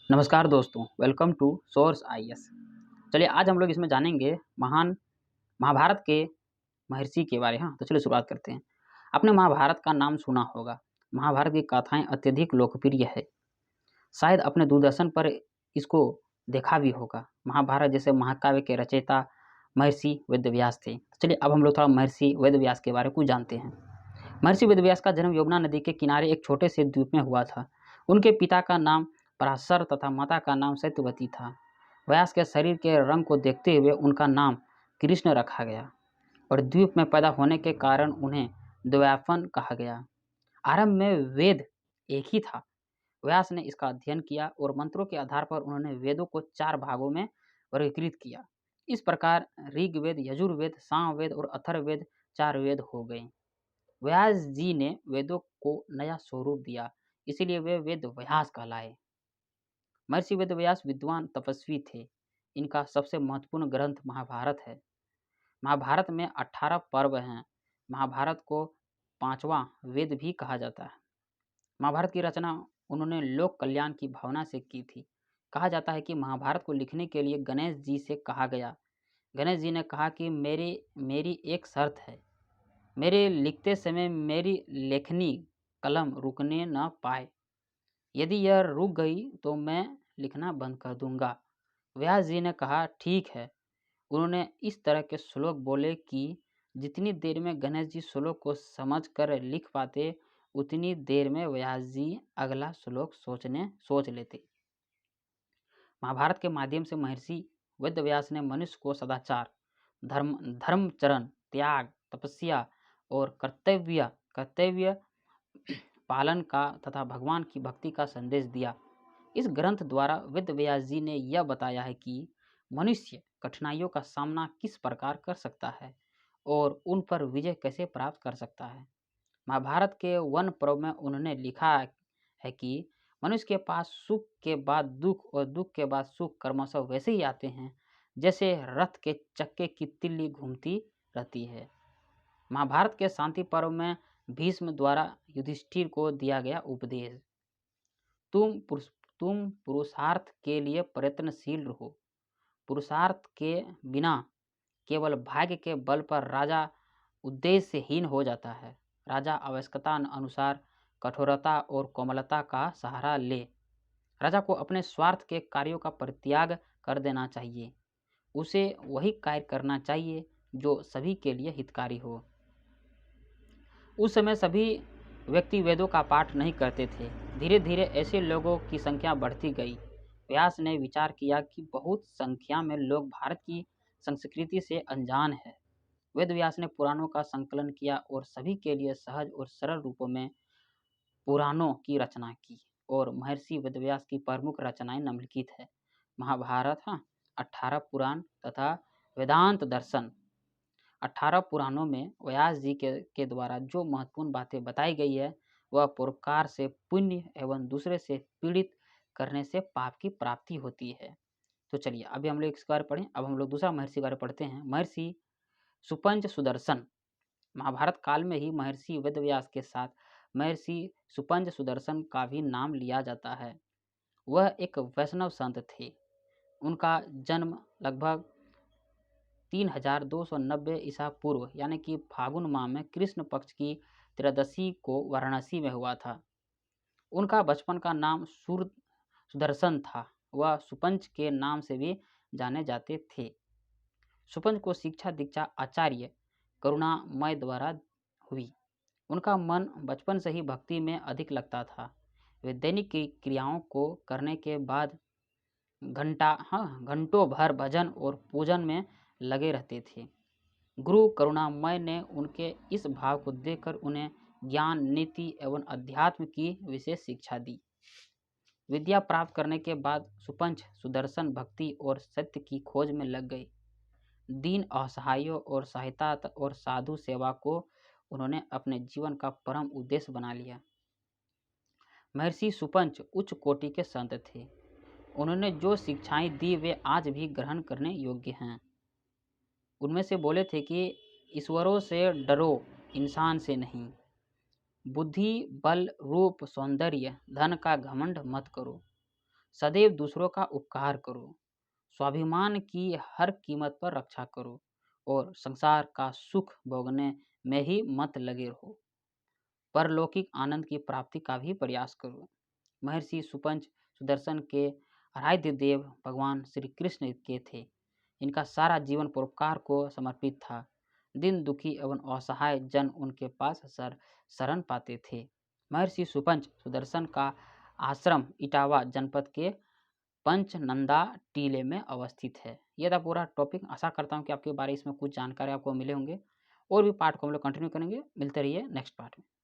नमस्कार दोस्तों, welcome to source IAS. चलिए आज हम लोग इसमें जानेंगे महान महाभारत के महर्षि के बारे। हाँ, तो चलिए शुरुआत करते हैं। आपने महाभारत का नाम सुना होगा। महाभारत की कथाएं अत्यधिक लोकप्रिय है। शायद अपने दूरदर्शन पर इसको देखा भी होगा। महाभारत जैसे महाकाव्य के रचयिता महर्षि वेदव्यास थे। चलिए अब हम लोग थोड़ा महर्षि वेदव्यास के बारे में कुछ जानते हैं। महर्षि वेदव्यास का जन्म यमुना नदी के किनारे एक छोटे से द्वीप में हुआ था। उनके पिता का नाम पराशर तथा माता का नाम सत्यवती था। व्यास के शरीर के रंग को देखते हुए उनका नाम कृष्ण रखा गया और द्वीप में पैदा होने के कारण उन्हें द्वैपायन कहा गया। आरंभ में वेद एक ही था। व्यास ने इसका अध्ययन किया और मंत्रों के आधार पर उन्होंने वेदों को 4 भागों में वर्गीकृत किया। इस प्रकार ऋग्वेद, यजुर्वेद, सामवेद और अथर्ववेद 4 वेद हो गए। व्यास जी ने वेदों को नया स्वरूप दिया, इसीलिए वे वेद व्यास कहलाए। महर्षि वेदव्यास विद्वान तपस्वी थे। इनका सबसे महत्वपूर्ण ग्रंथ महाभारत है। महाभारत में 18 पर्व हैं। महाभारत को 5वां वेद भी कहा जाता है। महाभारत की रचना उन्होंने लोक कल्याण की भावना से की थी। कहा जाता है कि महाभारत को लिखने के लिए गणेश जी से कहा गया। गणेश जी ने कहा कि मेरी एक शर्त है, मेरे लिखते समय मेरी लेखनी कलम रुकने न पाए। यदि यह रुक गई तो मैं लिखना बंद कर दूंगा। व्यास जी ने कहा ठीक है। उन्होंने इस तरह के श्लोक बोले कि जितनी देर में गणेश जी श्लोक को समझ कर लिख पाते, उतनी देर में व्यास जी अगला श्लोक सोच लेते। महाभारत के माध्यम से महर्षि वेदव्यास ने मनुष्य को सदाचार, धर्मचरण, त्याग, तपस्या और कर्तव्य पालन का तथा भगवान की भक्ति का संदेश दिया। इस ग्रंथ द्वारा वेदव्यास जी ने यह बताया है कि मनुष्य कठिनाइयों का सामना किस प्रकार कर सकता है और उन पर विजय कैसे प्राप्त कर सकता है। महाभारत के वन पर्व में उन्होंने लिखा है कि मनुष्य के पास सुख के बाद दुख और दुख के बाद सुख क्रमशः वैसे ही आते हैं जैसे रथ के चक्के की तिल्ली घूमती रहती है। महाभारत के शांति पर्व में भीष्म द्वारा युधिष्ठिर को दिया गया उपदेश, तुम पुरुषार्थ के लिए प्रयत्नशील रहो। पुरुषार्थ के बिना केवल भाग्य के बल पर राजा उद्देश्यहीन हो जाता है। राजा आवश्यकता अनुसार कठोरता और कोमलता का सहारा ले। राजा को अपने स्वार्थ के कार्यों का परित्याग कर देना चाहिए। उसे वही कार्य करना चाहिए जो सभी के लिए हितकारी हो। उस समय सभी व्यक्ति वेदों का पाठ नहीं करते थे। धीरे धीरे ऐसे लोगों की संख्या बढ़ती गई। व्यास ने विचार किया कि बहुत संख्या में लोग भारत की संस्कृति से अनजान है। वेदव्यास ने पुराणों का संकलन किया और सभी के लिए सहज और सरल रूपों में पुराणों की रचना की। और महर्षि वेदव्यास की प्रमुख रचनाएं निम्नलिखित है। महाभारत, 18 पुराण तथा वेदांत दर्शन। 18 पुराणों में व्यास जी के द्वारा जो महत्वपूर्ण बातें बताई गई है वह परोपकार से पुण्य एवं दूसरे से पीड़ित करने से पाप की प्राप्ति होती है। तो चलिए अभी हम लोग इसके बारे पढ़ें। अब हम लोग दूसरा महर्षि बारे पढ़ते हैं। महर्षि सुपंच सुदर्शन। महाभारत काल में ही महर्षि वेदव्यास के साथ महर्षि सुपंच सुदर्शन का भी नाम लिया जाता है। वह एक वैष्णव संत थे। उनका जन्म लगभग 3290 ईसा पूर्व यानी कि फागुन माह में कृष्ण पक्ष की त्रयोदशी को वाराणसी में हुआ था। उनका बचपन का नाम सुदर्शन था। वह सुपंच के नाम से भी जाने जाते थे। सुपंच को शिक्षा दीक्षा आचार्य करुणामय द्वारा हुई। उनका मन बचपन से ही भक्ति में अधिक लगता था। वे दैनिक क्रियाओं को करने के बाद घंटों भर भजन और पूजन में लगे रहते थे। गुरु करुणामय ने उनके इस भाव को देखकर उन्हें ज्ञान, नीति एवं अध्यात्म की विशेष शिक्षा दी। विद्या प्राप्त करने के बाद सुपंच सुदर्शन भक्ति और सत्य की खोज में लग गए। दीन असहायों और सहायता और साधु सेवा को उन्होंने अपने जीवन का परम उद्देश्य बना लिया। महर्षि सुपंच उच्च कोटि के संत थे। उन्होंने जो शिक्षाएं दी वे आज भी ग्रहण करने योग्य हैं। उनमें से बोले थे कि ईश्वरों से डरो, इंसान से नहीं। बुद्धि, बल, रूप, सौंदर्य, धन का घमंड मत करो। सदैव दूसरों का उपकार करो, स्वाभिमान की हर कीमत पर रक्षा करो और संसार का सुख भोगने में ही मत लगे रहो, परलौकिक आनंद की प्राप्ति का भी प्रयास करो। महर्षि सुपंच सुदर्शन के आराध्य देव भगवान श्री कृष्ण के थे। इनका सारा जीवन परोपकार को समर्पित था। दिन दुखी एवं असहाय जन उनके पास शरण पाते थे। महर्षि सुपंच सुदर्शन का आश्रम इटावा जनपद के पंचनंदा टीले में अवस्थित है। यह था पूरा टॉपिक। आशा करता हूँ कि आपके बारे इसमें कुछ जानकारी आपको मिले होंगे। और भी पार्ट को हम लोग कंटिन्यू करेंगे। मिलते रहिए नेक्स्ट पार्ट में।